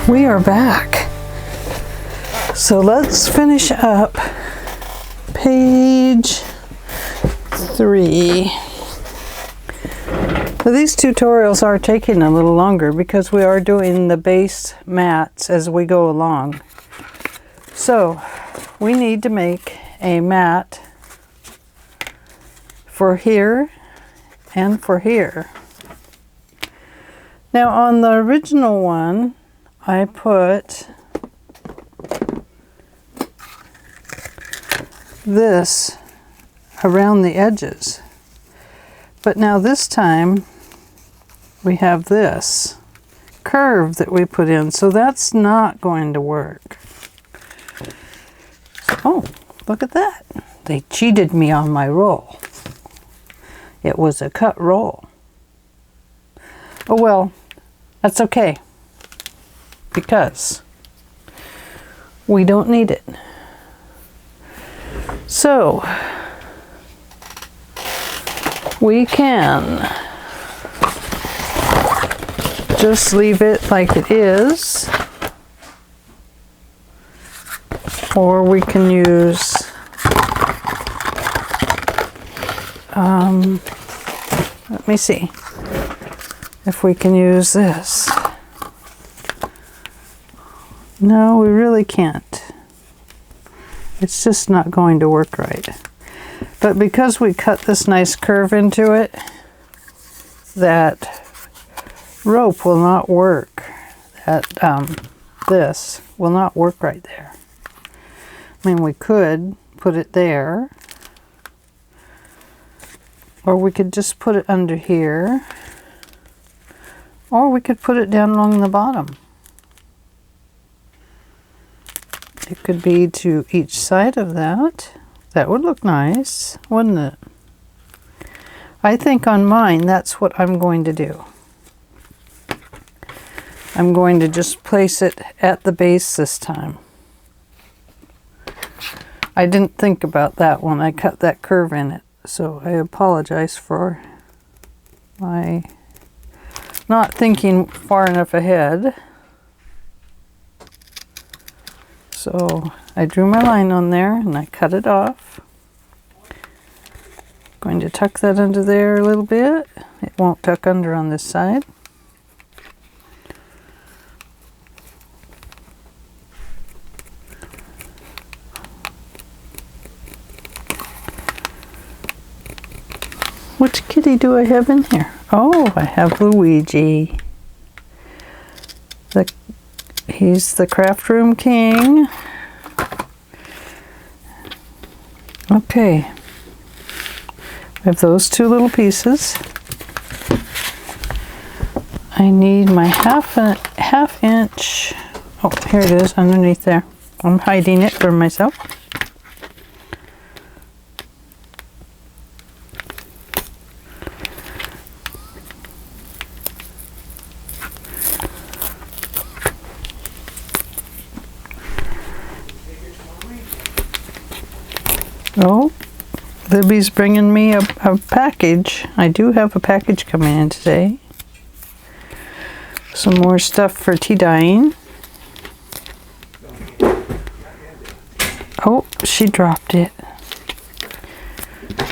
we are back. So let's finish up page 3. So these tutorials are taking a little longer because we are doing the base mats as we go along. So we need to make a mat for here and for here. Now on the original one, I put this around the edges. But now this time we have this curve that we put in, so that's not going to work. Oh, look at that. They cheated me on my roll. It was a cut roll. Oh well, that's okay, because we don't need it. So we can just leave it like it is, or we can use let me see if we can use this. No, we really can't. It's just not going to work right. But because we cut this nice curve into it, that rope will not work. This will not work right there. I mean, we could put it there, or we could just put it under here, or we could put it down along the bottom. It could be to each side of that. That would look nice, wouldn't it? I think on mine, that's what I'm going to do. I'm going to just place it at the base this time. I didn't think about that when I cut that curve in it, so I apologize for my not thinking far enough ahead. So I drew my line on there and I cut it off. Going to tuck that under there a little bit. It won't tuck under on this side. Which kitty do I have in here? Oh, I have Luigi. He's the craft room king. Okay. I have those two little pieces. I need my half inch. Oh, here it is underneath there. I'm hiding it from myself. Oh, Libby's bringing me a package. I do have a package coming in today. Some more stuff for tea dyeing. Oh, she dropped it.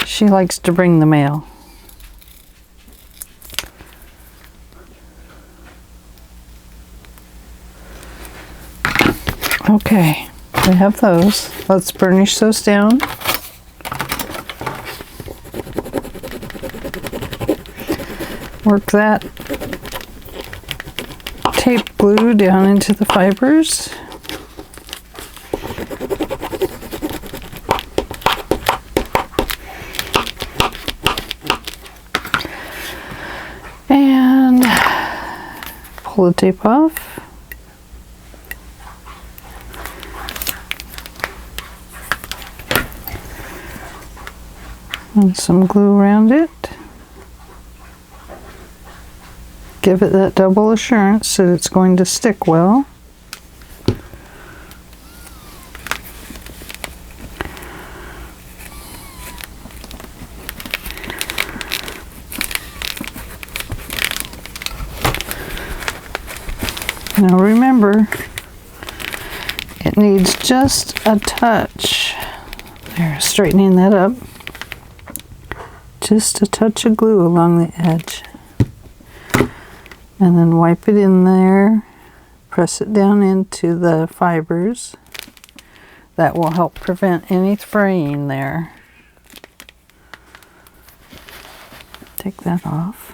She likes to bring the mail. Okay, we have those. Let's burnish those down. Work that tape glue down into the fibers. And pull the tape off. And some glue around it. Give it that double assurance that it's going to stick well. Now remember, it needs just a touch. There, straightening that up. Just a touch of glue along the edge. And then wipe it in there. Press it down into the fibers. That will help prevent any fraying there. Take that off.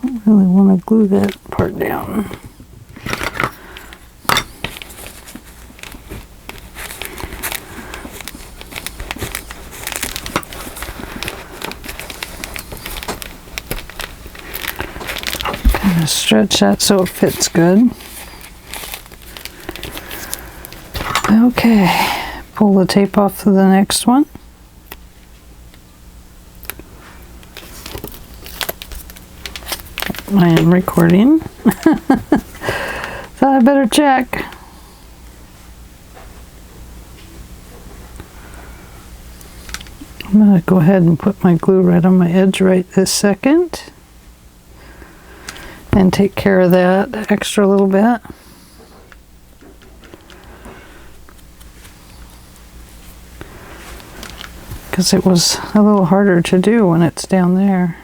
I don't really want to glue that part down. Kind of stretch that so it fits good. Okay, pull the tape off to the next one. I am recording. Thought I better check. I'm going to go ahead and put my glue right on my edge right this second. And take care of that extra little bit. Because it was a little harder to do when it's down there.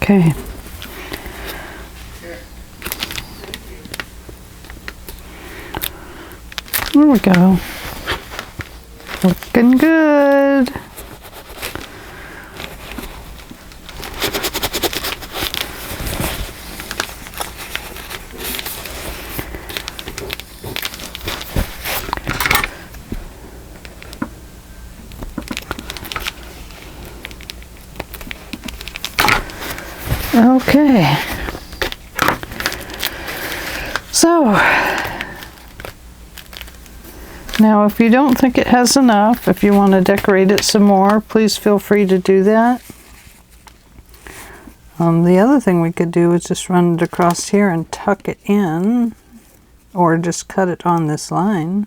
Okay. There we go. Looking good. Okay, so now if you don't think it has enough, if you want to decorate it some more, please feel free to do that. The other thing we could do is just run it across here and tuck it in, or just cut it on this line,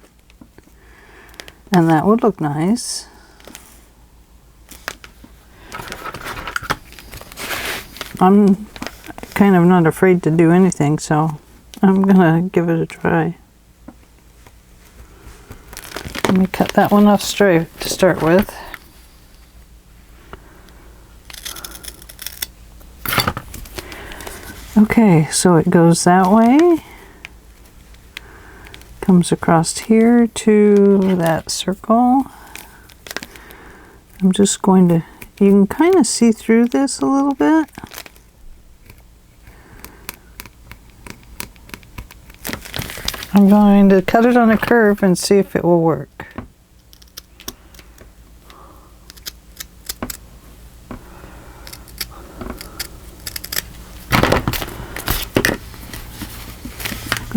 and that would look nice. I'm kind of not afraid to do anything, so I'm gonna give it a try. Let me cut that one off straight to start with. Okay, so it goes that way, comes across here to that circle. I'm just going to, you can kind of see through this a little bit. I'm going to cut it on a curve and see if it will work.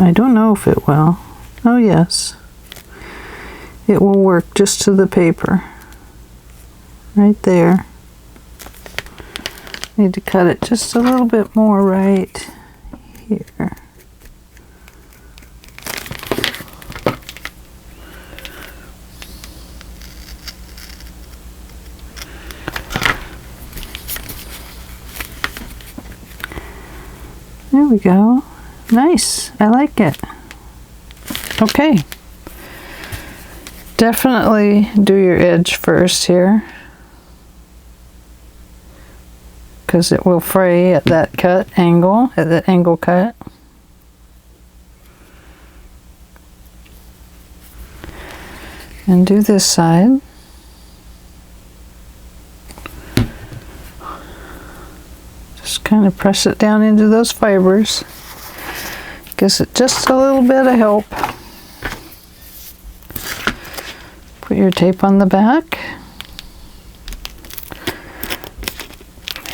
I don't know if it will. Oh yes, it will work just to the paper. Right there. Need to cut it just a little bit more right here. There we go. Nice. I like it. Okay. Definitely do your edge first here, because it will fray at that cut angle, at that angle cut. And do this side. Just kind of press it down into those fibers. Gives it just a little bit of help. Put your tape on the back.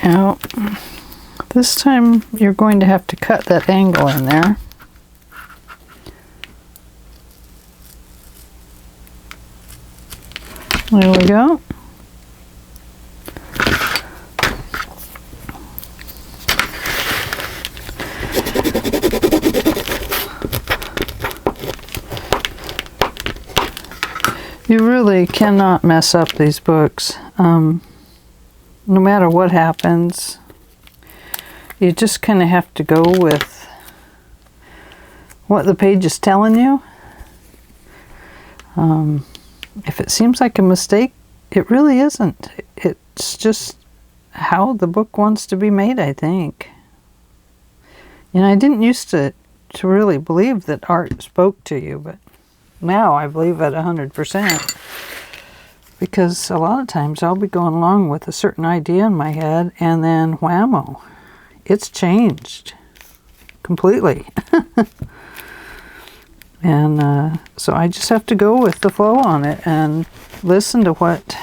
Now, this time you're going to have to cut that angle in there. There we go. You really cannot mess up these books. No matter what happens, you just kind of have to go with what the page is telling you. If it seems like a mistake, it really isn't. It's just how the book wants to be made, I think. You know, I didn't used to really believe that art spoke to you, but now I believe it 100%. Because a lot of times I'll be going along with a certain idea in my head, and then whammo, it's changed completely. And so I just have to go with the flow on it and listen to what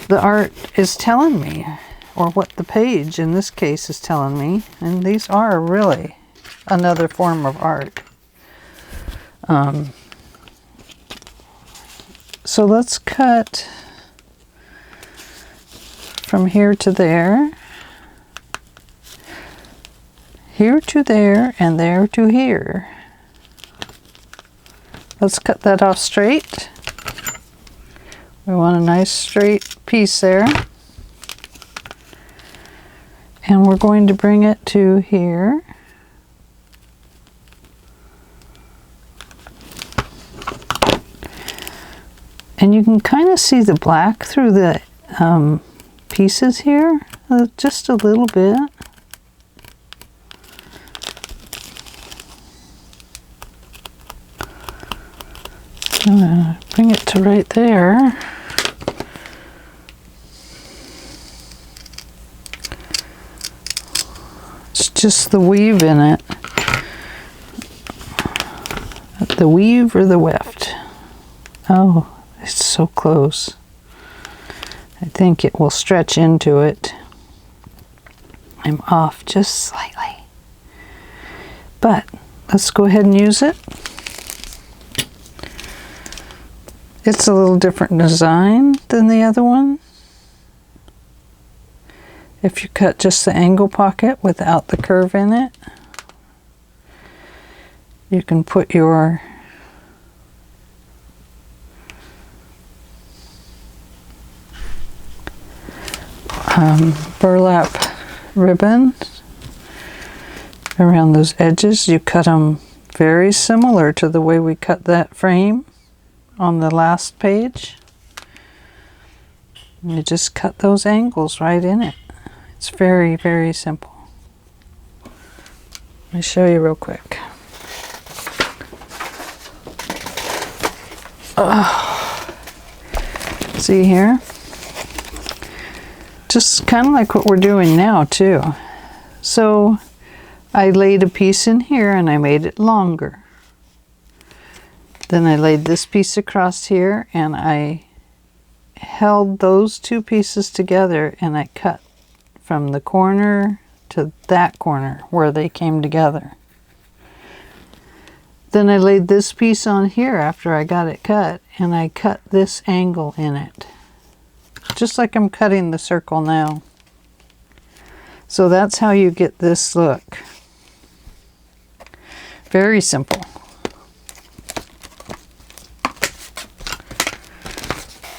the art is telling me, or what the page in this case is telling me. And these are really another form of art. So let's cut from here to there, here to there, and there to here. Let's cut that off straight. We want a nice straight piece there. And we're going to bring it to here. And you can kind of see the black through the pieces here, just a little bit. I'm gonna bring it to right there. It's just the weave in it. The weave or the weft. Oh, it's so close. I think it will stretch into it. I'm off just slightly. But let's go ahead and use it. It's a little different design than the other one. If you cut just the angle pocket without the curve in it, you can put your burlap ribbon around those edges. You cut them very similar to the way we cut that frame on the last page. And you just cut those angles right in it. It's very, very simple. Let me show you real quick. See here? Just kind of like what we're doing now too. So I laid a piece in here and I made it longer. Then I laid this piece across here and I held those two pieces together and I cut from the corner to that corner where they came together. Then I laid this piece on here after I got it cut and I cut this angle in it. Just like I'm cutting the circle now. So that's how you get this look. Very simple.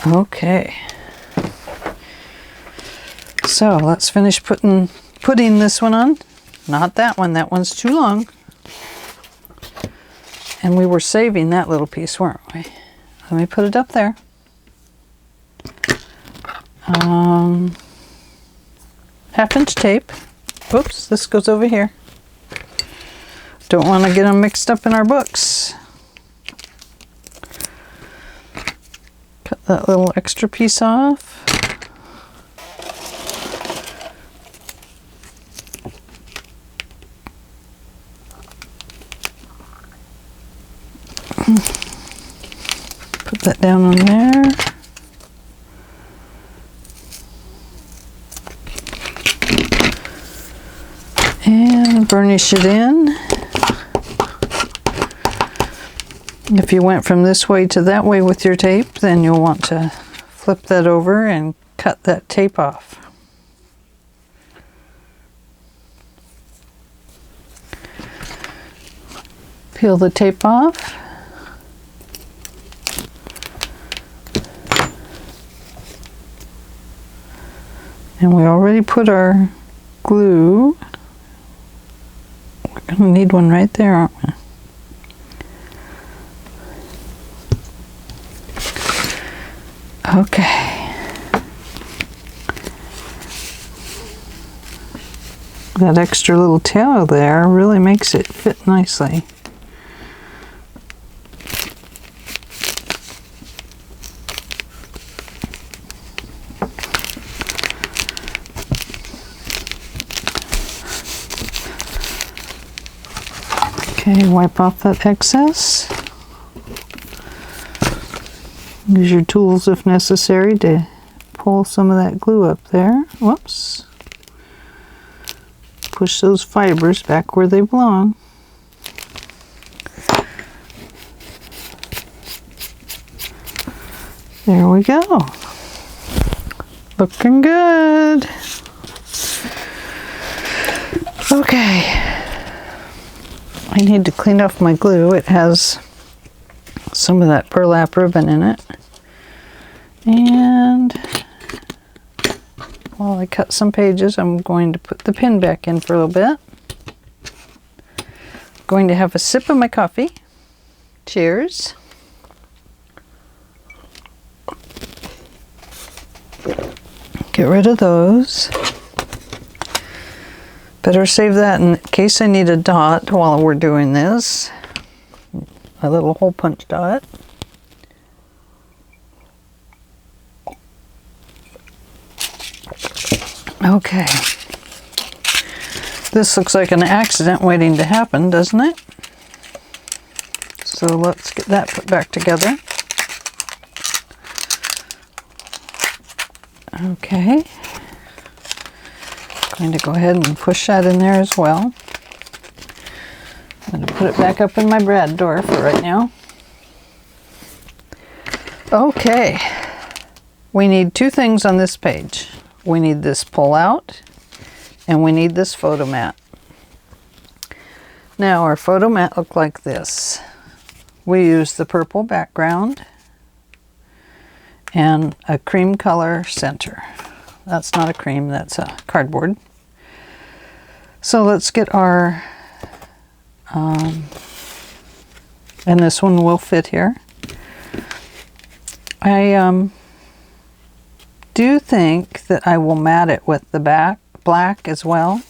Okay. So let's finish putting this one on. Not that one. That one's too long. And we were saving that little piece, weren't we? Let me put it up there. Half-inch tape. Oops, this goes over here. Don't want to get them mixed up in our books. Cut that little extra piece off. Put that down on there. And burnish it in. If you went from this way to that way with your tape, then you'll want to flip that over and cut that tape off. Peel the tape off. And we already put our glue. We're going to need one right there, aren't we? Okay. That extra little tail there really makes it fit nicely. Okay, wipe off that excess. Use your tools if necessary to pull some of that glue up there. Whoops. Push those fibers back where they belong. There we go. Looking good. Okay. I need to clean off my glue. It has some of that burlap ribbon in it. And while I cut some pages, I'm going to put the pin back in for a little bit. Going to have a sip of my coffee. Cheers. Get rid of those. Better save that in case I need a dot while we're doing this. A little hole punch dot. Okay. This looks like an accident waiting to happen, doesn't it? So let's get that put back together. Okay. Going to go ahead and push that in there as well. I'm going to put it back up in my brad door for right now. Okay. We need two things on this page. We need this pull out and we need this photo mat. Now our photo mat looked like this. We used the purple background and a cream color center. That's not a cream, that's a cardboard. So let's get our, and this one will fit here. I do think that I will mat it with the black as well,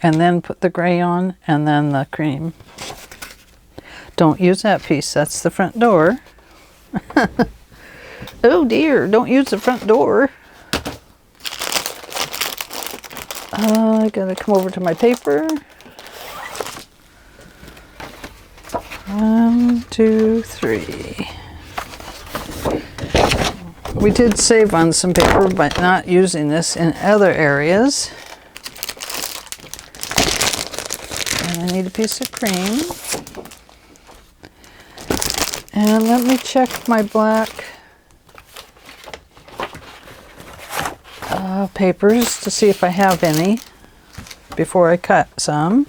and then put the gray on, and then the cream. Don't use that piece, that's the front door. Oh dear, don't use the front door. I gotta come over to my paper. 1, 2, 3. We did save on some paper by not using this in other areas. And I need a piece of cream. And let me check my black papers to see if I have any before I cut some.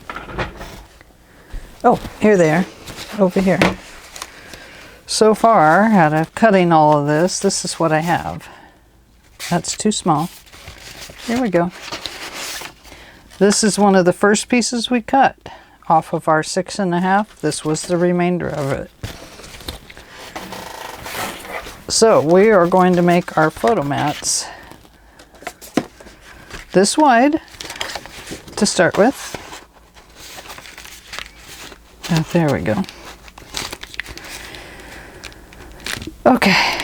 Oh, here they are, over here. So far, out of cutting all of this, this is what I have. That's too small. Here we go. This is one of the first pieces we cut off of our 6.5. This was the remainder of it. So we are going to make our photo mats this wide to start with. Oh, there we go. Okay.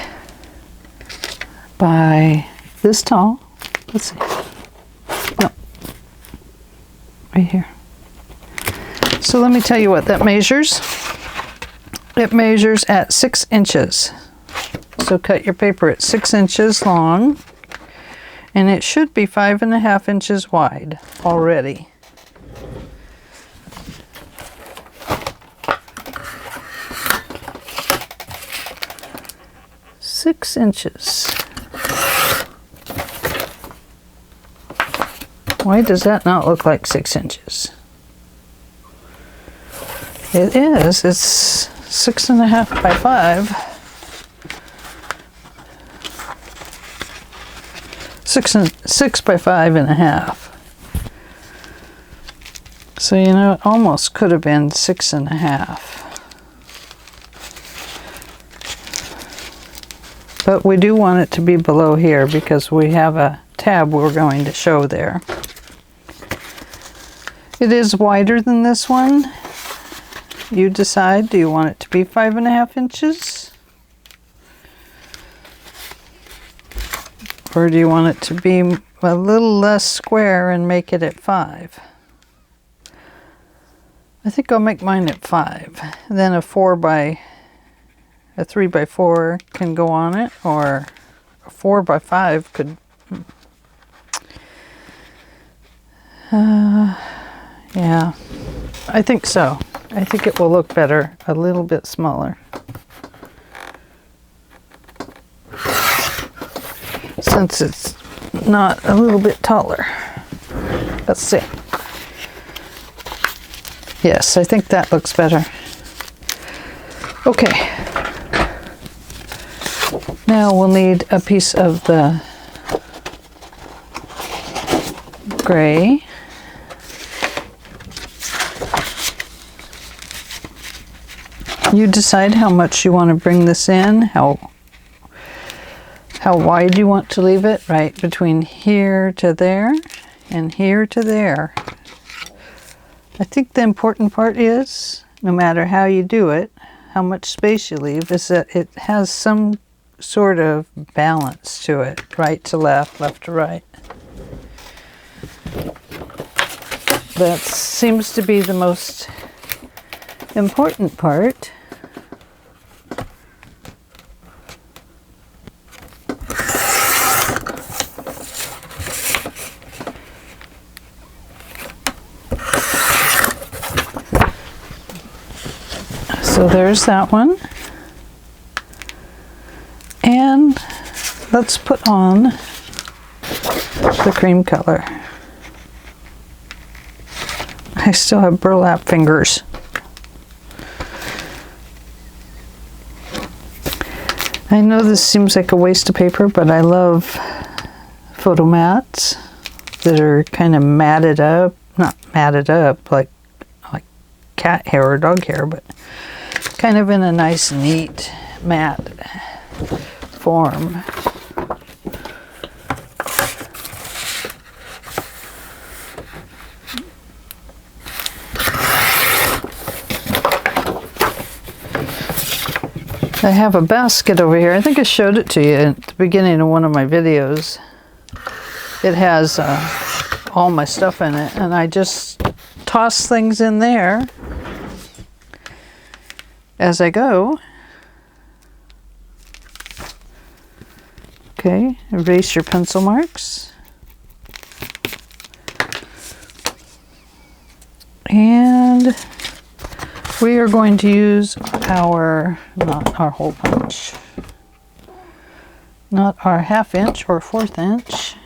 By this tall. Let's see. No. Right here. So let me tell you what that measures. It measures at 6 inches. So cut your paper at 6 inches long. And it should be 5.5 inches wide already. Six inches. Why does that not look like 6 inches? It is. It's 6.5 by 5. 6 by 5.5. So, you know, it almost could have been 6.5. But we do want it to be below here because we have a tab we're going to show there. It is wider than this one. You decide, do you want it to be 5.5 inches? Or do you want it to be a little less square and make it at 5? I think I'll make mine at 5. Then a 3 by 4 can go on it, or a 4 by 5 could. Yeah, I think so. I think it will look better a little bit smaller. Since it's not a little bit taller. Let's see. Yes, I think that looks better. Okay. Now we'll need a piece of the gray. You decide how much you want to bring this in, how wide you want to leave it, right between here to there and here to there. I think the important part is, no matter how you do it, how much space you leave, is that it has some sort of balance to it, right to left, left to right. That seems to be the most important part. So there's that one. And let's put on the cream color. I still have burlap fingers. I know this seems like a waste of paper, but I love photo mats that are kind of matted up, not matted up like cat hair or dog hair, but kind of in a nice, neat, matte form. I have a basket over here. I think I showed it to you at the beginning of one of my videos. It has all my stuff in it, and I just toss things in there as I go. Okay, erase your pencil marks. And we are going to use not our hole punch, not our 1/2 inch or 1/4 inch.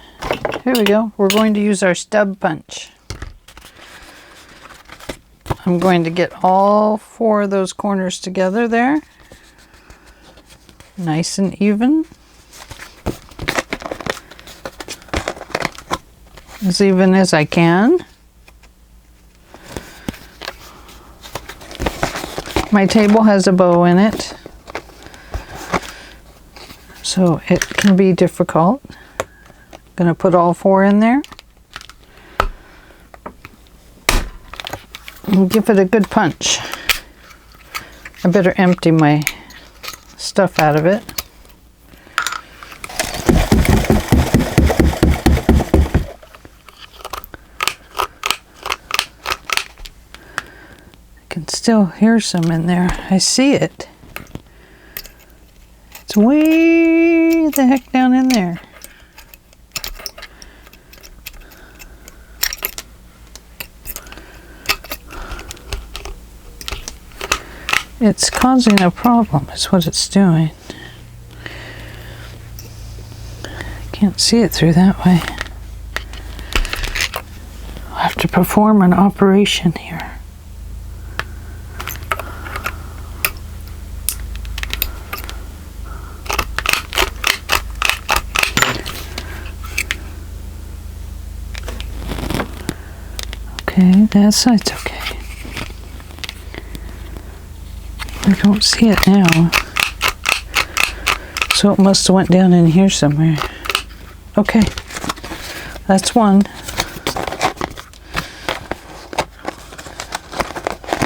Here we go. We're going to use our stub punch. I'm going to get all 4 of those corners together there. Nice and even. As even as I can. My table has a bow in it, so it can be difficult. I'm going to put all 4 in there. And give it a good punch. I better empty my stuff out of it. I can still hear some in there. I see it. It's way the heck down in there. It's causing a problem, is what it's doing. I can't see it through that way. I'll have to perform an operation here. Okay, that side's okay. I don't see it now. So it must have went down in here somewhere. Okay, that's one.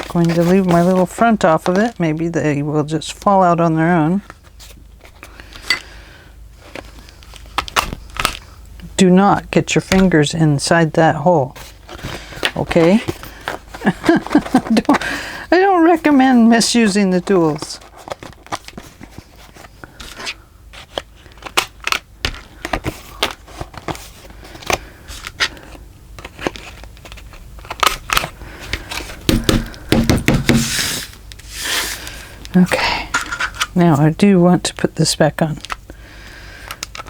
Going to leave my little front off of it. Maybe they will just fall out on their own. Do not get your fingers inside that hole. Okay? I don't recommend misusing the tools. Okay, now I do want to put this back on.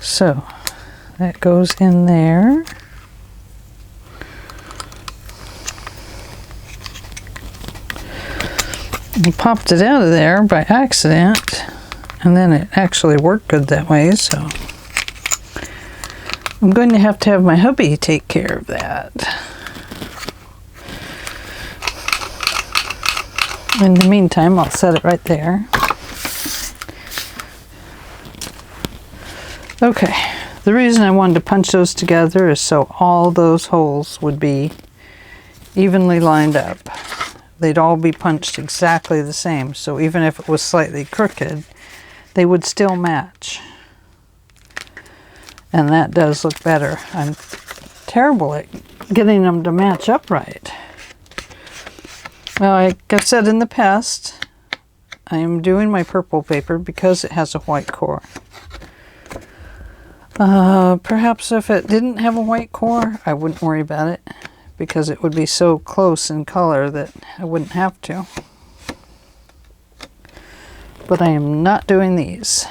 So that goes in there. I popped it out of there by accident, and then it actually worked good that way, so I'm going to have my hubby take care of that. In the meantime, I'll set it right there. Okay, the reason I wanted to punch those together is so all those holes would be evenly lined up. They'd all be punched exactly the same, so even if it was slightly crooked, they would still match. And that does look better. I'm terrible at getting them to match up right. Well, like I've said in the past, I am doing my purple paper because it has a white core. Perhaps if it didn't have a white core, I wouldn't worry about it because it would be so close in color that I wouldn't have to. But I am not doing these.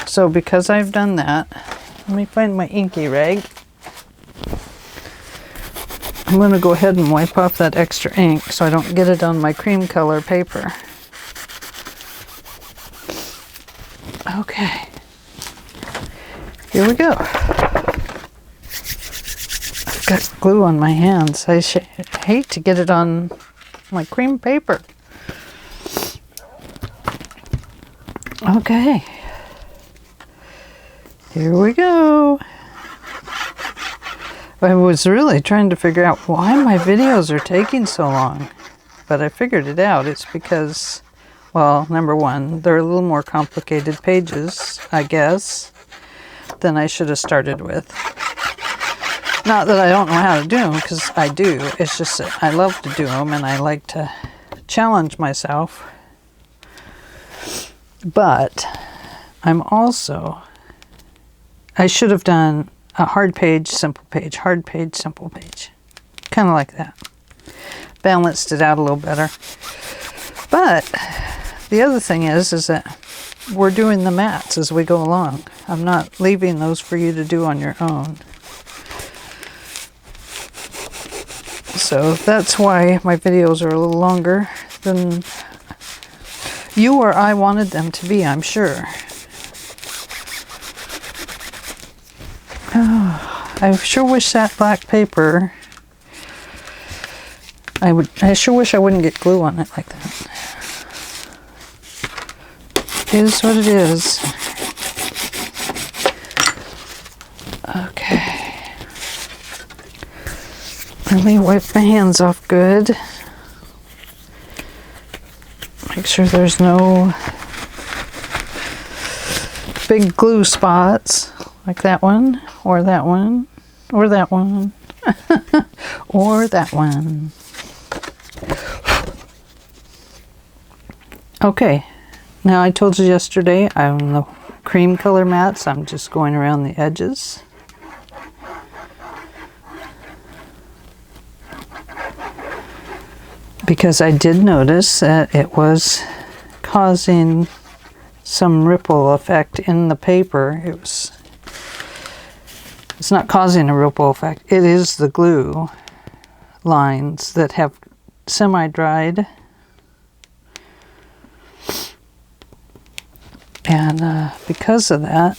So because I've done that, let me find my inky rag. I'm going to go ahead and wipe off that extra ink so I don't get it on my cream color paper. Okay. Here we go. I've got glue on my hands. I hate to get it on my cream paper. Okay. Here we go. I was really trying to figure out why my videos are taking so long, but I figured it out. It's because, well, number one, they're a little more complicated pages, I guess, than I should have started with. Not that I don't know how to do them, because I do. It's just that I love to do them, and I like to challenge myself. But I'm also, I should have done a hard page, simple page, hard page, simple page. Kind of like that. Balanced it out a little better. But the other thing is that we're doing the mats as we go along. I'm not leaving those for you to do on your own. So that's why my videos are a little longer than you or I wanted them to be, I'm sure. Oh, I sure wish that black paper, I sure wish I wouldn't get glue on it like that. It is what it is. Okay. Let me wipe my hands off good. Make sure there's no big glue spots like that one, or that one, or that one, or that one. Okay, now I told you yesterday on the cream color mats, I'm just going around the edges. Because I did notice that it was causing some ripple effect in the paper. It's not causing a ripple effect. It is the glue lines that have semi-dried. And because of that,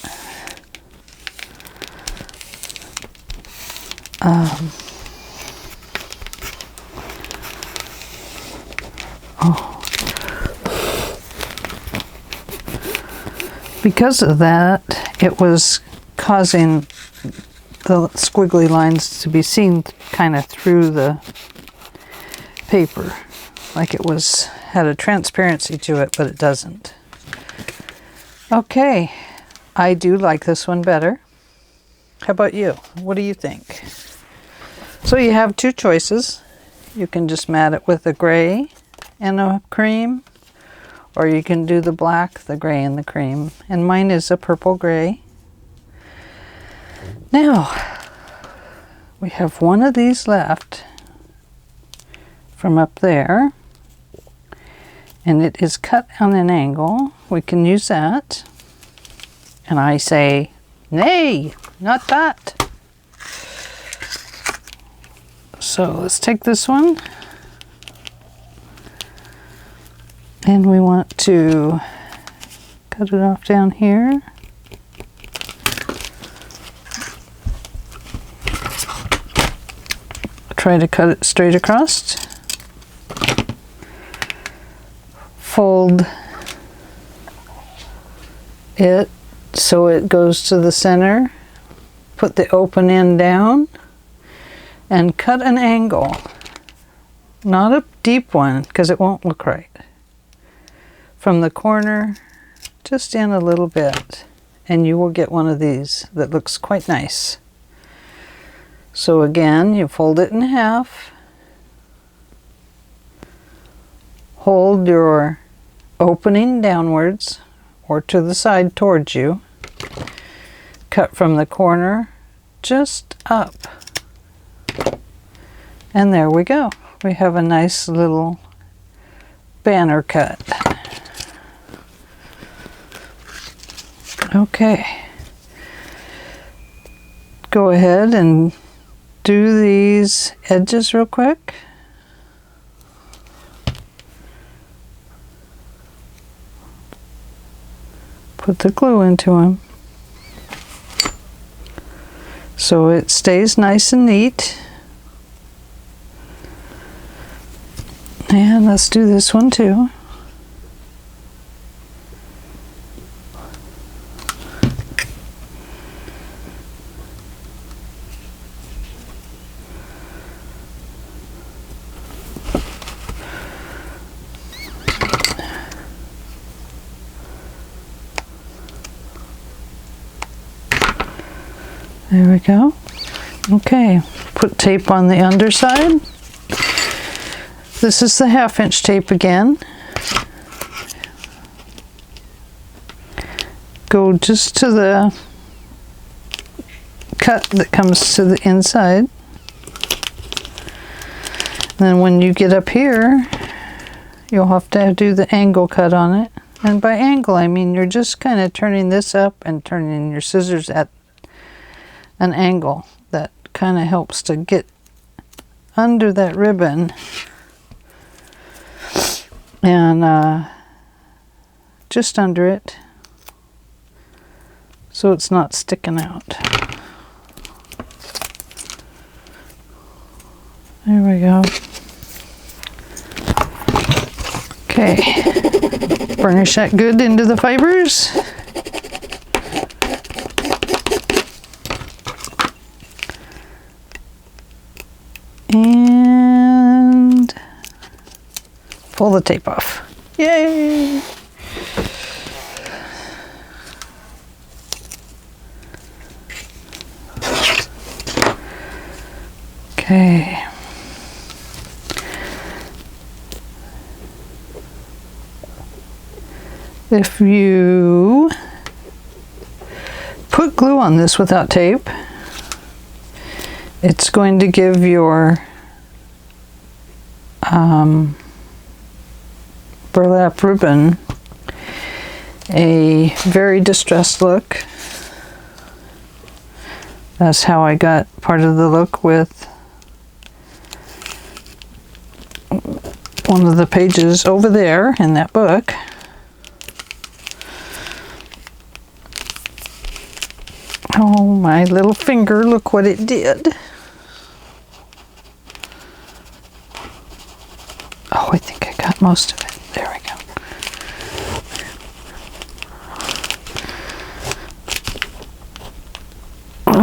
Because of that, it was causing the squiggly lines to be seen kind of through the paper, like it had a transparency to it, but it doesn't. Okay, I do like this one better. How about you? What do you think? So you have two choices. You can just mat it with a gray and a cream, or you can do the black, the gray, and the cream. And mine is a purple gray. Now, we have one of these left from up there, and it is cut on an angle. We can use that. And I say, nay, not that. So let's take this one. And we want to cut it off down here. Try to cut it straight across. Fold it so it goes to the center. Put the open end down and cut an angle. Not a deep one, because it won't look right. From the corner, just in a little bit, and you will get one of these that looks quite nice. So again, you fold it in half, hold your opening downwards or to the side towards you, cut from the corner just up, and there we go. We have a nice little banner cut. Okay, go ahead and do these edges real quick. Put the glue into them so it stays nice and neat. And let's do this one too. There we go. Okay, put tape on the underside. This is the 1/2 inch tape again. Go just to the cut that comes to the inside. And then when you get up here, you'll have to do the angle cut on it. And by angle, I mean you're just kind of turning this up and turning your scissors at an angle that kind of helps to get under that ribbon and just under it so it's not sticking out. There we go. Okay, burnish that good into the fibers. And pull the tape off. Yay! Okay. If you put glue on this without tape, it's going to give your burlap ribbon a very distressed look. That's how I got part of the look with one of the pages over there in that book. Oh, my little finger, look what it did. Oh, I think I got most of it. There we go.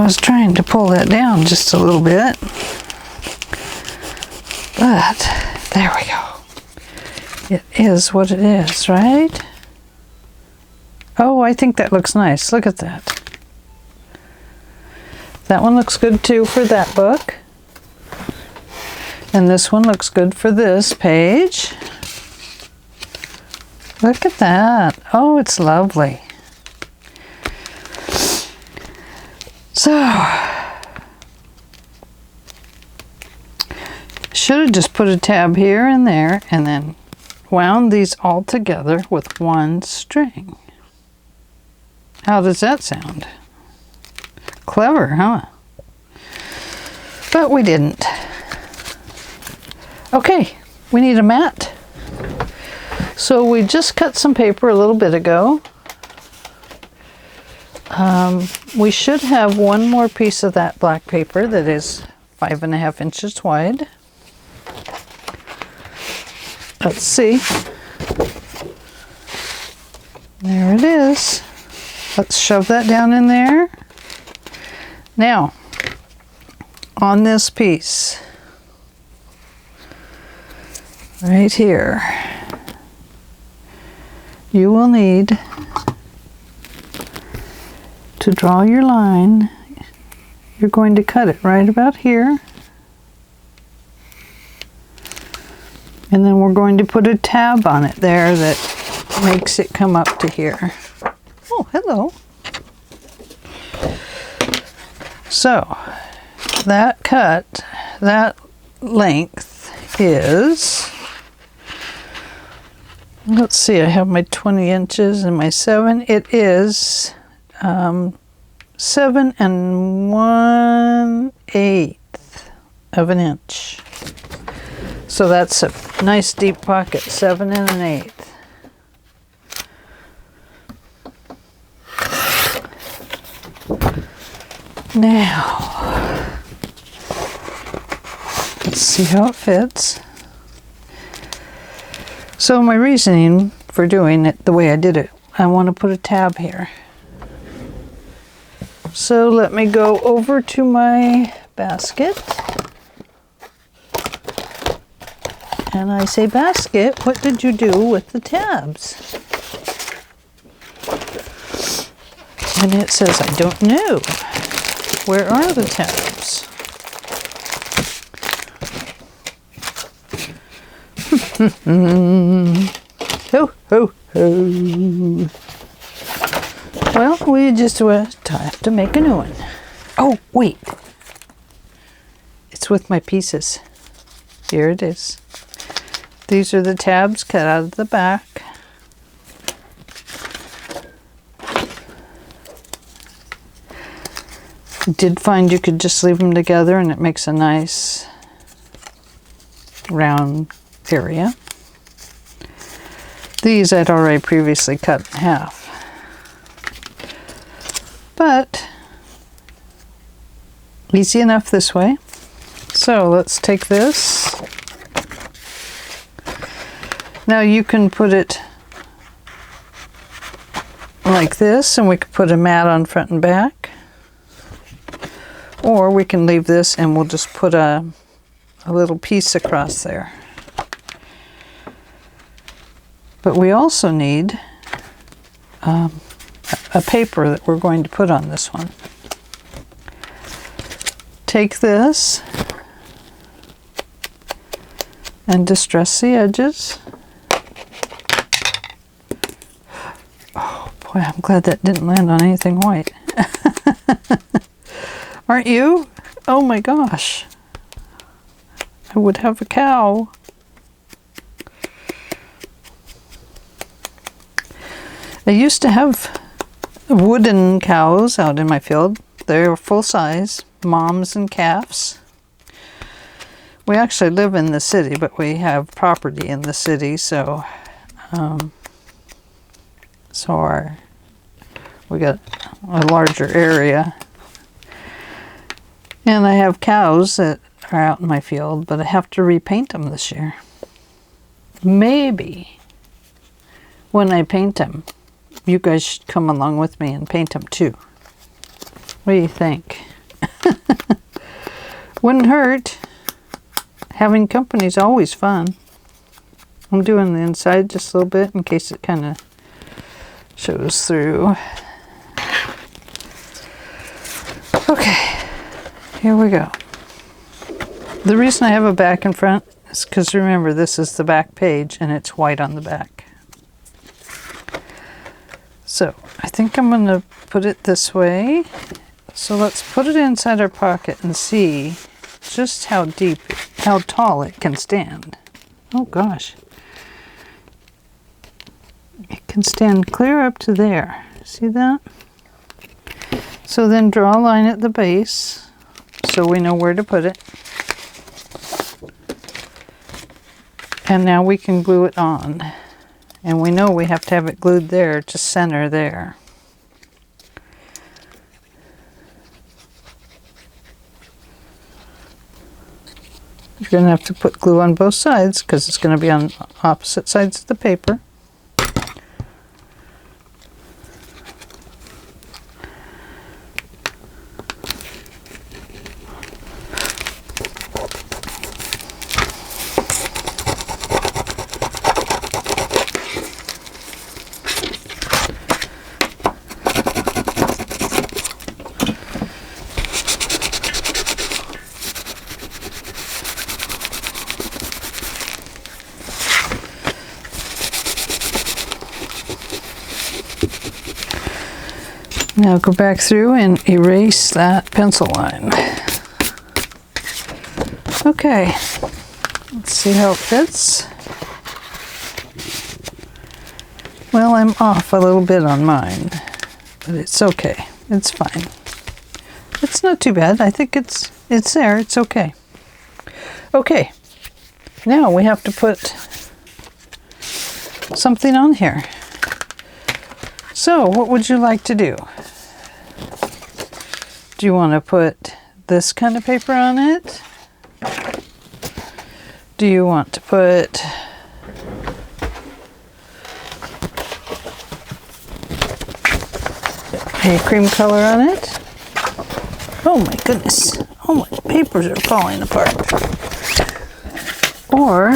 was trying to pull that down just a little bit. But there we go. It is what it is, right? Oh, I think that looks nice. Look at that. That one looks good too for that book. And this one looks good for this page. Look at that. Oh, it's lovely. So, should have just put a tab here and there and then wound these all together with one string. How does that sound? Clever, huh? But we didn't. Okay, we need a mat. So we just cut some paper a little bit ago. We should have one more piece of that black paper that is 5.5 inches wide. Let's see. There it is. Let's shove that down in there. Now, on this piece, right here, you will need to draw your line. You're going to cut it right about here. And then we're going to put a tab on it there that makes it come up to here. Oh, hello. So, that cut, that length is, let's see, I have my 20 inches and my 7. It is 7 1/8 of an inch. So that's a nice deep pocket, 7 1/8. Now, let's see how it fits. So my reasoning for doing it the way I did it, I want to put a tab here. So let me go over to my basket. And I say, basket, what did you do with the tabs? And it says, I don't know. Where are the tabs? Ho, ho, ho. Well, we just have to make a new one. Oh, wait. It's with my pieces. Here it is. These are the tabs cut out of the back. Did find you could just leave them together and it makes a nice round area. These I'd already previously cut in half. But easy enough this way. So let's take this. Now you can put it like this and we could put a mat on front and back. Or we can leave this and we'll just put a little piece across there. But we also need a paper that we're going to put on this one. Take this and distress the edges. Oh boy, I'm glad that didn't land on anything white. Aren't you? Oh my gosh. I would have a cow. I used to have wooden cows out in my field. They're full size, moms and calves. We actually live in the city, but we have property in the city, so we got a larger area. And I have cows that are out in my field, but I have to repaint them this year. Maybe when I paint them, you guys should come along with me and paint them too. What do you think? Wouldn't hurt. Having company's always fun. I'm doing the inside just a little bit in case it kind of shows through. Okay, here we go. The reason I have a back and front is because remember, this is the back page and it's white on the back. So I think I'm going to put it this way. So let's put it inside our pocket and see just how deep, how tall it can stand. Oh gosh. It can stand clear up to there. See that? So then draw a line at the base so we know where to put it. And now we can glue it on. And we know we have to have it glued there to center there. You're going to have to put glue on both sides because it's going to be on opposite sides of the paper. Now go back through and erase that pencil line. Okay, let's see how it fits. Well, I'm off a little bit on mine, but it's okay. It's fine. It's not too bad. I think it's there. It's okay. Okay, now we have to put something on here. So, what would you like to do? Do you want to put this kind of paper on it? Do you want to put a cream color on it? Oh my goodness. Oh, my papers are falling apart. Or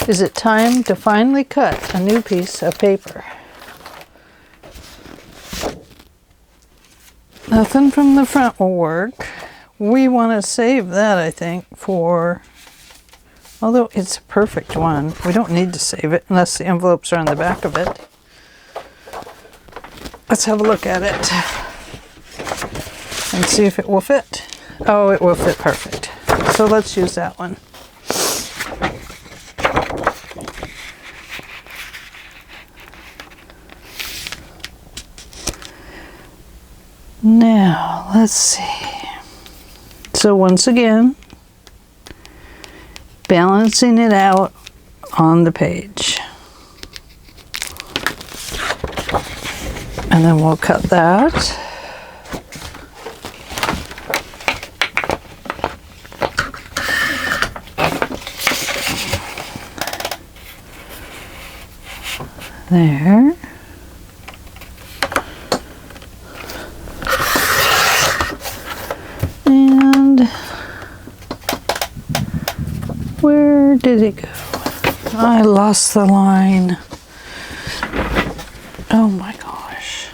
is it time to finally cut a new piece of paper? Nothing from the front will work. We want to save that, I think, for, although it's a perfect one, we don't need to save it unless the envelopes are on the back of it. Let's have a look at it and see if it will fit. Oh, it will fit perfect. So let's use that one. Now, let's see. So once again, balancing it out on the page. And then we'll cut that. There. And where did it go? I lost the line. Oh my gosh.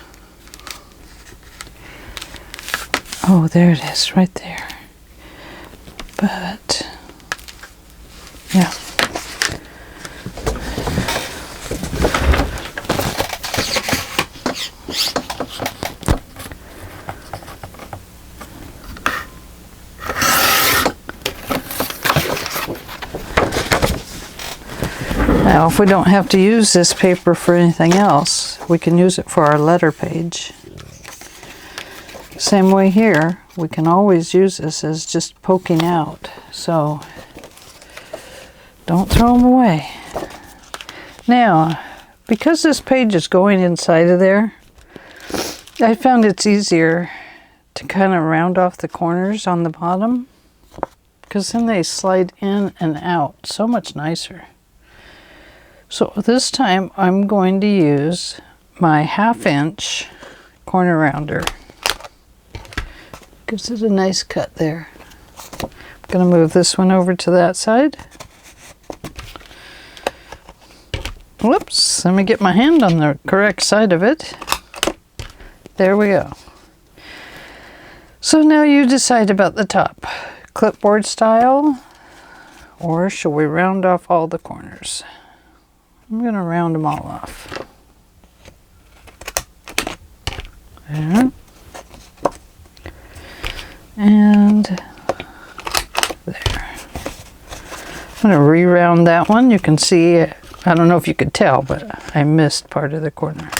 Oh, there it is, right there. But, yeah. Now, if we don't have to use this paper for anything else, we can use it for our letter page. Same way here, we can always use this as just poking out. So, don't throw them away. Now, because this page is going inside of there, I found it's easier to kind of round off the corners on the bottom, because then they slide in and out so much nicer. So this time I'm going to use my 1/2 inch corner rounder. Gives it a nice cut there. I'm going to move this one over to that side. Whoops, let me get my hand on the correct side of it. There we go. So now you decide about the top. Clipboard style, or shall we round off all the corners? I'm going to round them all off. There. And there. I'm going to re-round that one. You can see, I don't know if you could tell, but I missed part of the corner.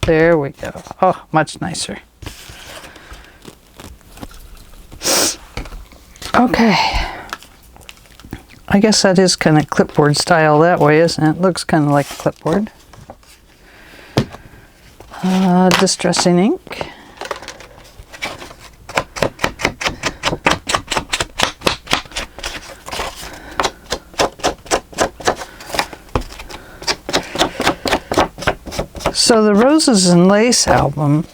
There we go. Oh, much nicer. Okay. I guess that is kind of clipboard style that way, isn't it? Looks kind of like a clipboard. Distressing ink. So the Roses and Lace album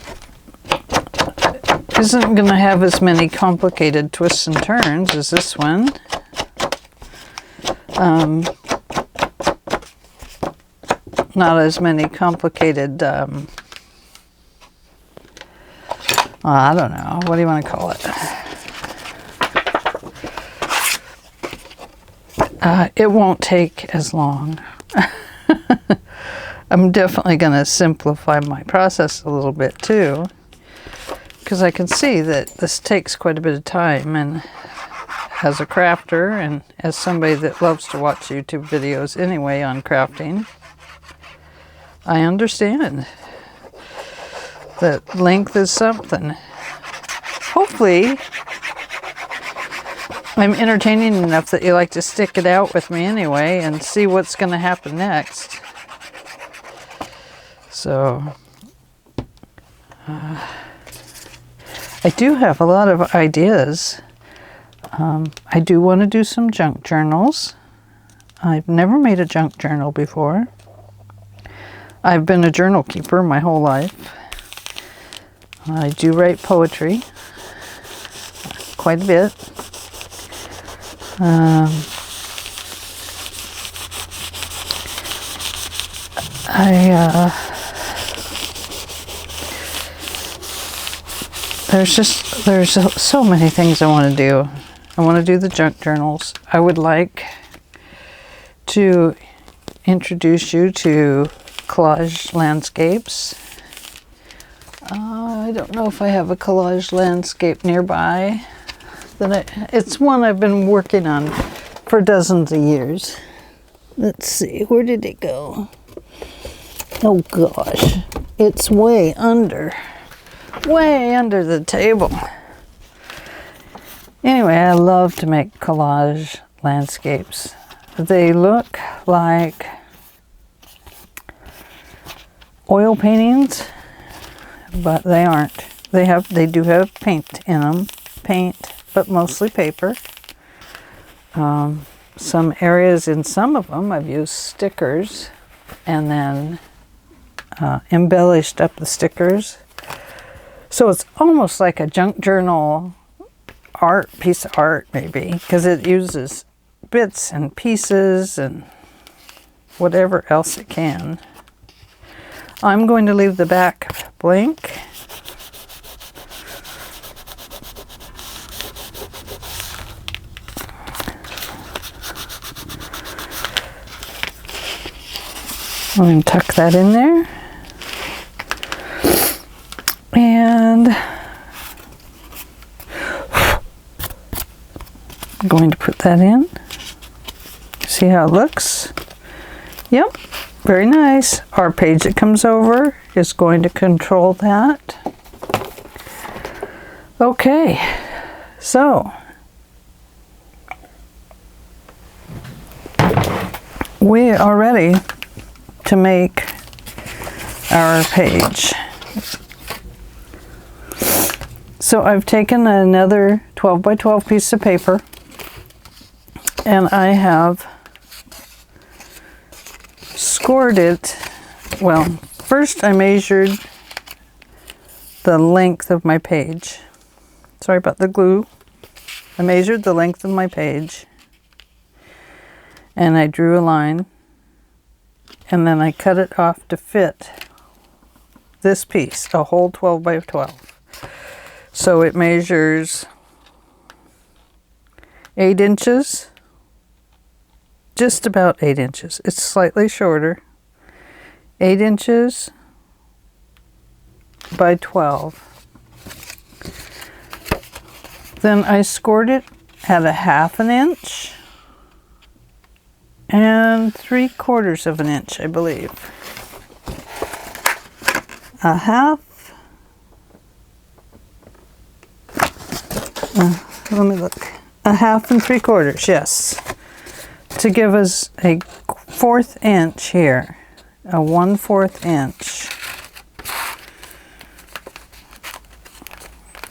isn't going to have as many complicated twists and turns as this one. Not as many complicated, I don't know, what do you want to call it? It won't take as long. I'm definitely going to simplify my process a little bit too, because I can see that this takes quite a bit of time, and as a crafter and as somebody that loves to watch YouTube videos anyway on crafting, I understand that length is something. Hopefully I'm entertaining enough that you like to stick it out with me anyway and see what's going to happen next. So I do have a lot of ideas. I do want to do some junk journals. I've never made a junk journal before. I've been a journal keeper my whole life. I do write poetry quite a bit. There's so many things I want to do. I want to do the junk journals. I would like to introduce you to collage landscapes. I don't know if I have a collage landscape nearby. It's one I've been working on for dozens of years. Let's see, where did it go? Oh gosh, it's way under the table. Anyway, I love to make collage landscapes. They look like oil paintings, but they aren't. They do have paint in them. Paint, but mostly paper. Some areas in some of them I've used stickers and then embellished up the stickers. So it's almost like a junk journal piece of art maybe, because it uses bits and pieces and whatever else it can. I'm going to leave the back blank. I'm going to tuck that in there. And I'm going to put that in. See how it looks? Yep, very nice. Our page that comes over is going to control that. Okay, so we are ready to make our page. So I've taken another 12 by 12 piece of paper and I have scored it. Well, first I measured the length of my page Sorry about the glue. I measured the length of my page and I drew a line, and then I cut it off to fit this piece, a whole 12 by 12. So it measures 8 inches, just about 8 inches. It's slightly shorter, 8 inches by 12. Then I scored it at a 1/2 inch and 3/4 of an inch, I believe. A half. Let me look. A 1/2 and 3/4, yes. To give us a 1/4 inch here. A 1/4 inch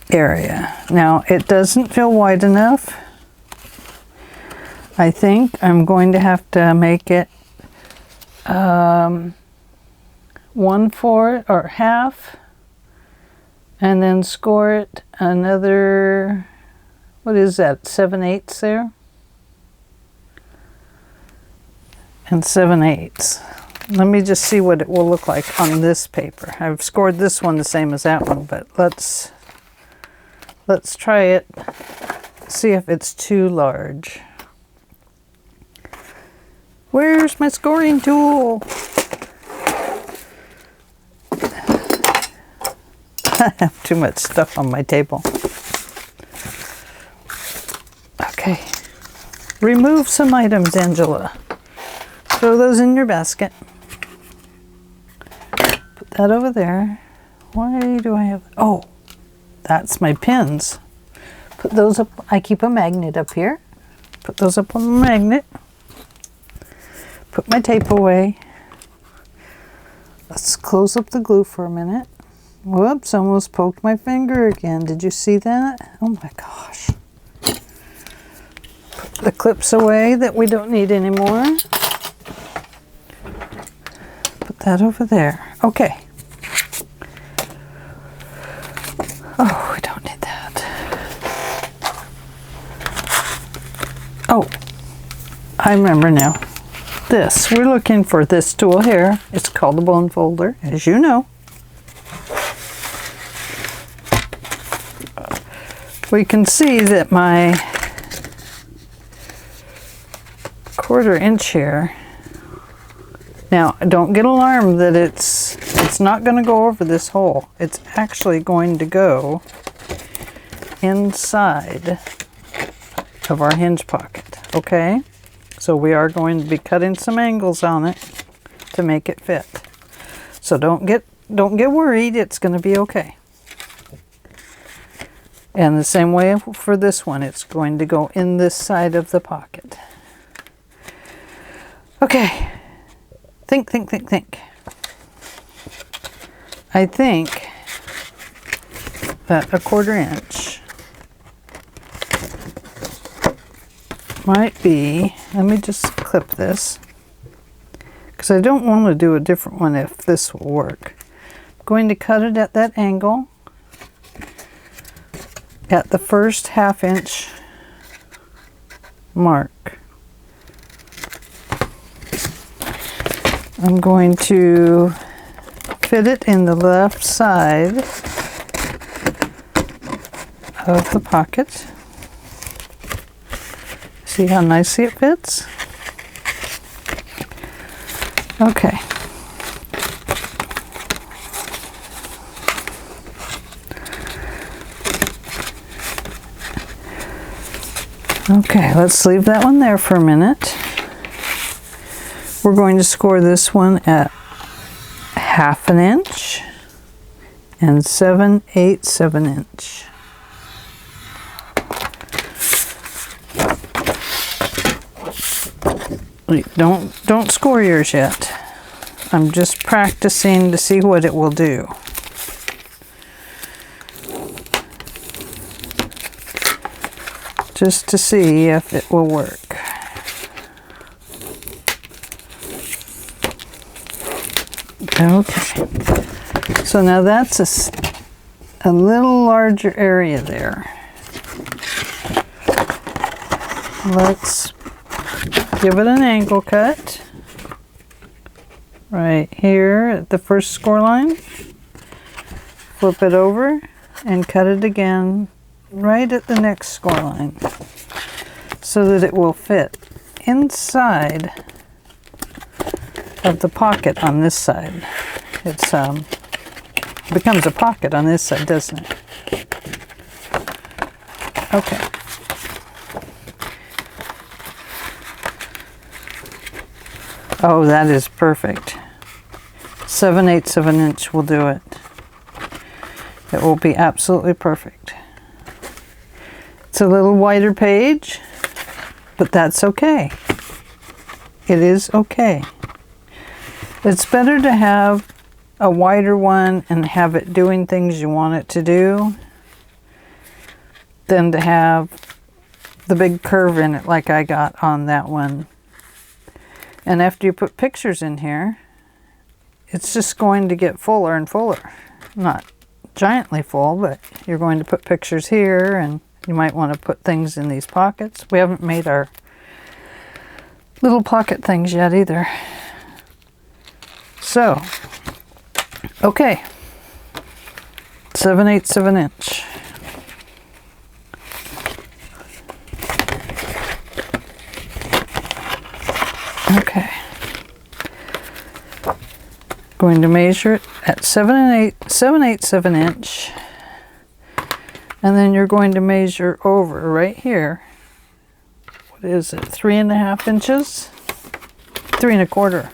area. Now, it doesn't feel wide enough. I think I'm going to have to make it 1/4 or half, and then score it another, what is that, 7/8 there? And 7/8. Let me just see what it will look like on this paper. I've scored this one the same as that one, but let's try it, see if it's too large. Where's my scoring tool? I have too much stuff on my table. Okay. Remove some items, Angela. Throw those in your basket. Put that over there. Why do I have... Oh, that's my pins. Put those up. I keep a magnet up here. Put those up on the magnet. Put my tape away. Let's close up the glue for a minute. Whoops, almost poked my finger again. Did you see that? Oh my gosh. Put the clips away that we don't need anymore. Put that over there. Okay. Oh, we don't need that. Oh, I remember now. This, we're looking for this tool here. It's called the bone folder, as you know. We can see that my 1/4 inch here. Now, don't get alarmed that it's not going to go over this hole. It's actually going to go inside of our hinge pocket, okay? So we are going to be cutting some angles on it to make it fit. So don't get worried, it's going to be okay. And the same way for this one, it's going to go in this side of the pocket. Okay. Think. I think that a 1/4 inch might be, let me just clip this, because I don't want to do a different one if this will work. I'm going to cut it at that angle, at the first 1/2 inch mark. I'm going to fit it in the left side of the pocket. See how nicely it fits? Okay. Okay, let's leave that one there for a minute. We're going to score this one at 1/2 inch and 7/8 of an inch. Don't score yours yet. I'm just practicing to see what it will do. Just to see if it will work. Okay. So now that's a little larger area there. let's give it an angle cut right here at the first score line. Flip it over and cut it again right at the next score line so that it will fit inside of the pocket on this side. It's becomes a pocket on this side, doesn't it? Okay. Oh, that is perfect. 7/8 of an inch will do it. It will be absolutely perfect. It's a little wider page, but that's okay. It is okay. It's better to have a wider one and have it doing things you want it to do than to have the big curve in it like I got on that one. And after you put pictures in here, it's just going to get fuller and fuller. Not giantly full, but you're going to put pictures here, and you might want to put things in these pockets. We haven't made our little pocket things yet either. So, okay, 7/8 of an inch. Okay, going to measure it at 7/8 of an inch, and then you're going to measure over right here. What is it? 3.5 inches? 3 1/4.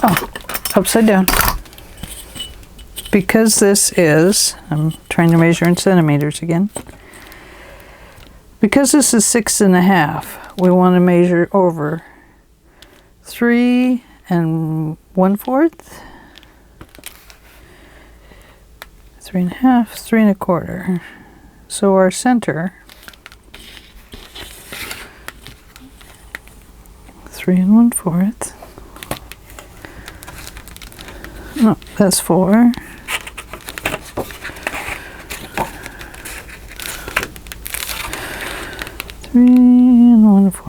Oh, upside down. Because this is, I'm trying to measure in centimeters again. Because this is 6 1/2, we want to measure over 3 1/4, 3 1/2, 3 1/4. So our center, 3 1/4. No, that's 4. 3 1/4.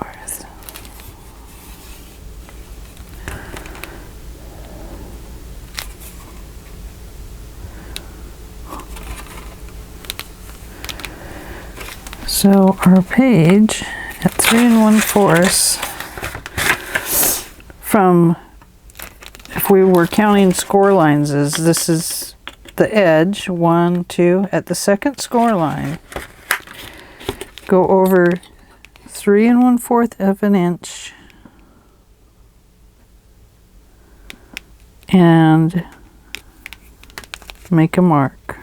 So our page at 3 1/4 from, if we were counting score lines, this is the edge, 1, 2, at the second score line, go over 3 1/4 of an inch and make a mark.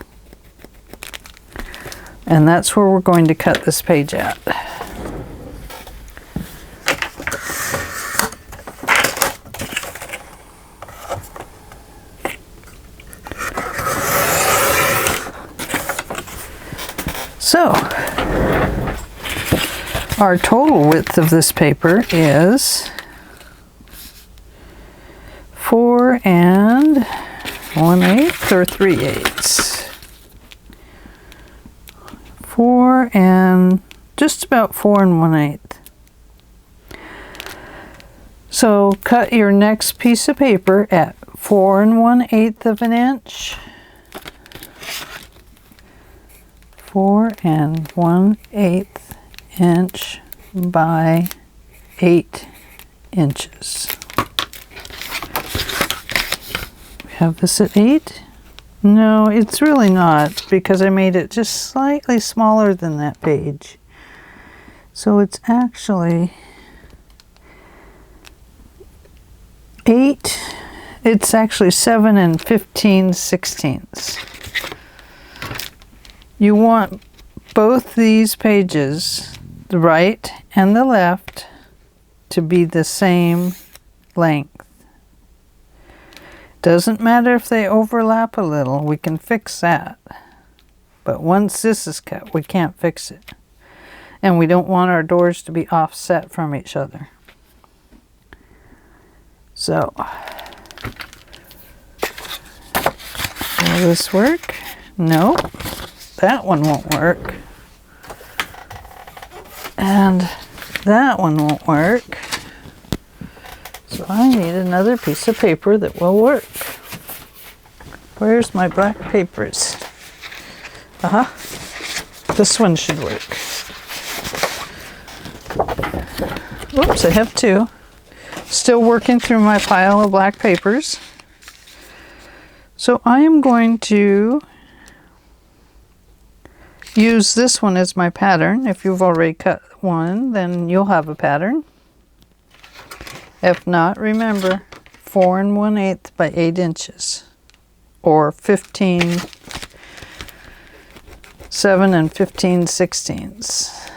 And that's where we're going to cut this page at. So, our total width of this paper is 4 1/8 or 3/8. 4 and just about 4 1/8. So cut your next piece of paper at 4 1/8 of an inch. 4 1/8 inch by 8 inches. We have this at 8. No, it's really not, because I made it just slightly smaller than that page. So it's actually 8. It's actually 7 15/16. You want both these pages, the right and the left, to be the same length. Doesn't matter if they overlap a little, we can fix that. But once this is cut, we can't fix it. And we don't want our doors to be offset from each other. So, Will this work? No, that one won't work. And that one won't work. So I need another piece of paper that will work. Where's my black papers? This one should work. Oops, I have two. Still working through my pile of black papers. So I am going to use this one as my pattern. If you've already cut one, then you'll have a pattern. If not, remember 4 1/8 by 8 inches, or 7 15/16.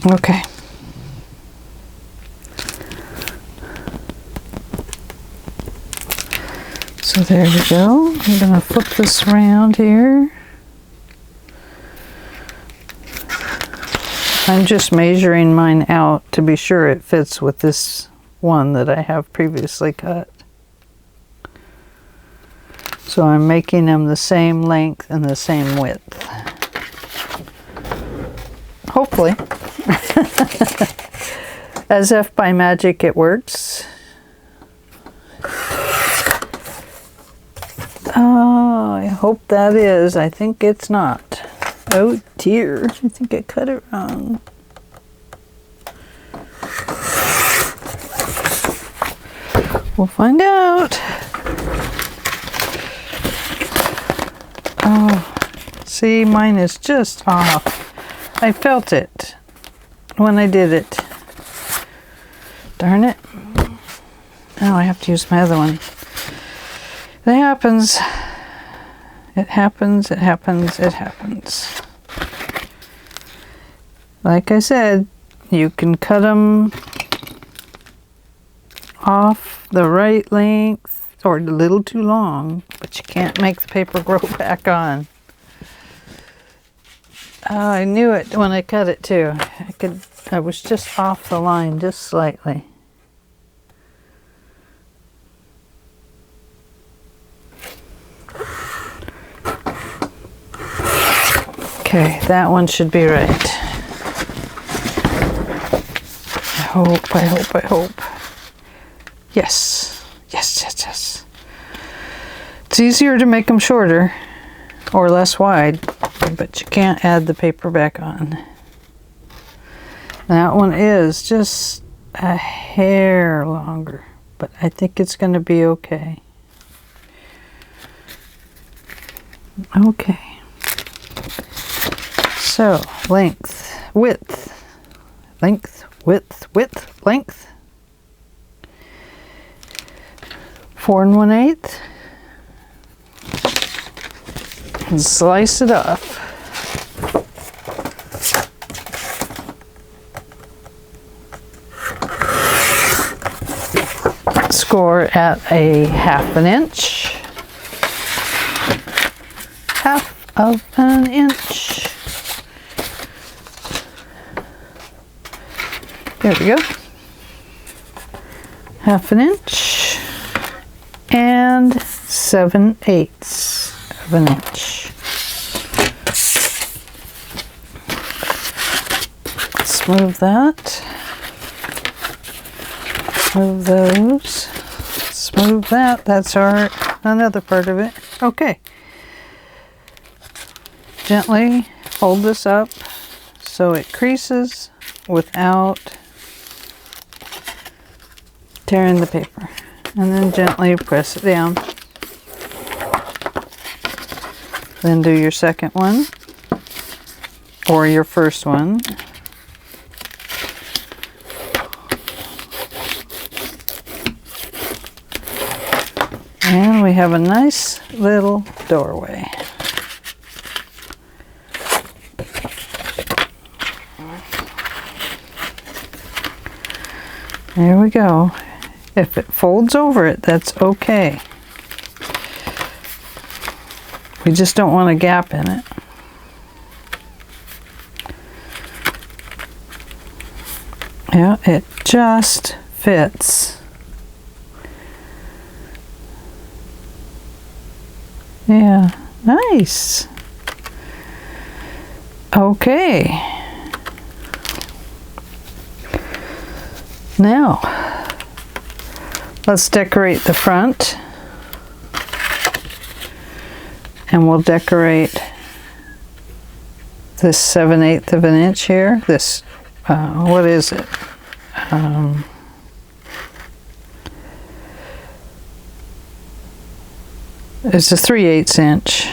Okay. So there we go. I'm going to flip this around here. I'm just measuring mine out to be sure it fits with this one that I have previously cut. So I'm making them the same length and the same width. Hopefully. As if by magic it works. Oh, I hope that is. I think it's not. Oh dear, I think I cut it wrong. We'll find out. Oh, see, mine is just off. I felt it when I did it. Darn it. Oh, I have to use my other one. It happens. It happens, it happens, it happens. Like I said, you can cut them off the right length or a little too long, but you can't make the paper grow back on. Oh, I knew it when I cut it too. I was just off the line just slightly. Okay, that one should be right. I hope, I hope, I hope. Yes, yes, yes, yes. It's easier to make them shorter or less wide, but you can't add the paper back on. That one is just a hair longer, but I think it's going to be okay. Okay. So, length, width, length, width, width, length. 4 1/8. And slice it off. Score at a 1/2 inch. 1/2 inch. There we go. 1/2 inch and 7/8 of an inch. Let's move that. Move those. Let's move that. That's another part of it. Okay. Gently hold this up so it creases without tearing the paper, and then gently press it down. Then do your second one or your first one. And we have a nice little doorway. There we go. If it folds over it, that's okay. We just don't want a gap in it. Yeah, it just fits. Yeah, nice. Okay. Now, let's decorate the front. And we'll decorate this 7/8 of an inch here. This, what is it? It's a 3/8 inch.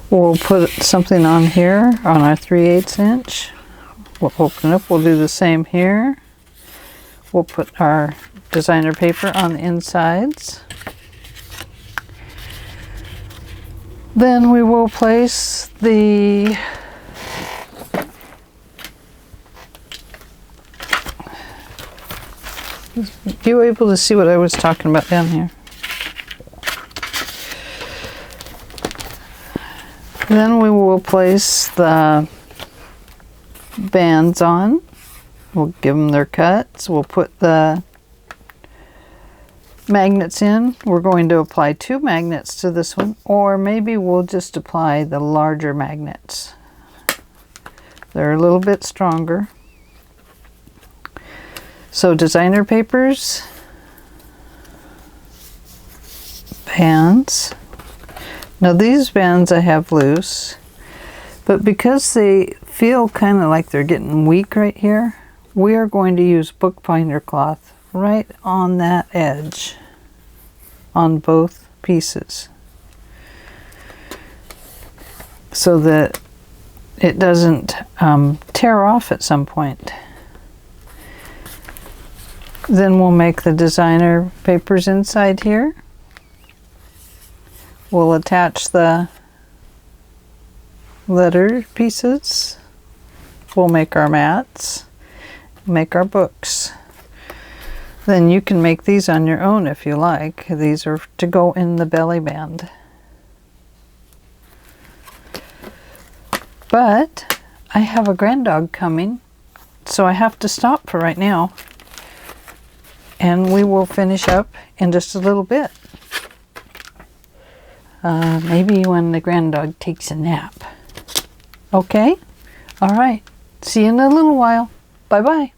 We'll put something on here on our 3/8 inch. We'll open up, we'll do the same here. We'll put our designer paper on the insides. Then we will place the you able to see what I was talking about down here? Then we will place the bands on. We'll give them their cuts. We'll put the magnets in. We're going to apply 2 magnets to this one, or maybe we'll just apply the larger magnets. They're a little bit stronger. So designer papers, bands. Now these bands I have loose, but because they feel kind of like they're getting weak right here, we are going to use bookbinder cloth right on that edge on both pieces so that it doesn't tear off at some point. Then we'll make the designer papers inside here. We'll attach the letter pieces. We'll make our mats, make our books. Then you can make these on your own if you like. These are to go in the belly band. But I have a granddog coming, so I have to stop for right now. And we will finish up in just a little bit. Maybe when the granddog takes a nap. Okay? All right. See you in a little while. Bye-bye.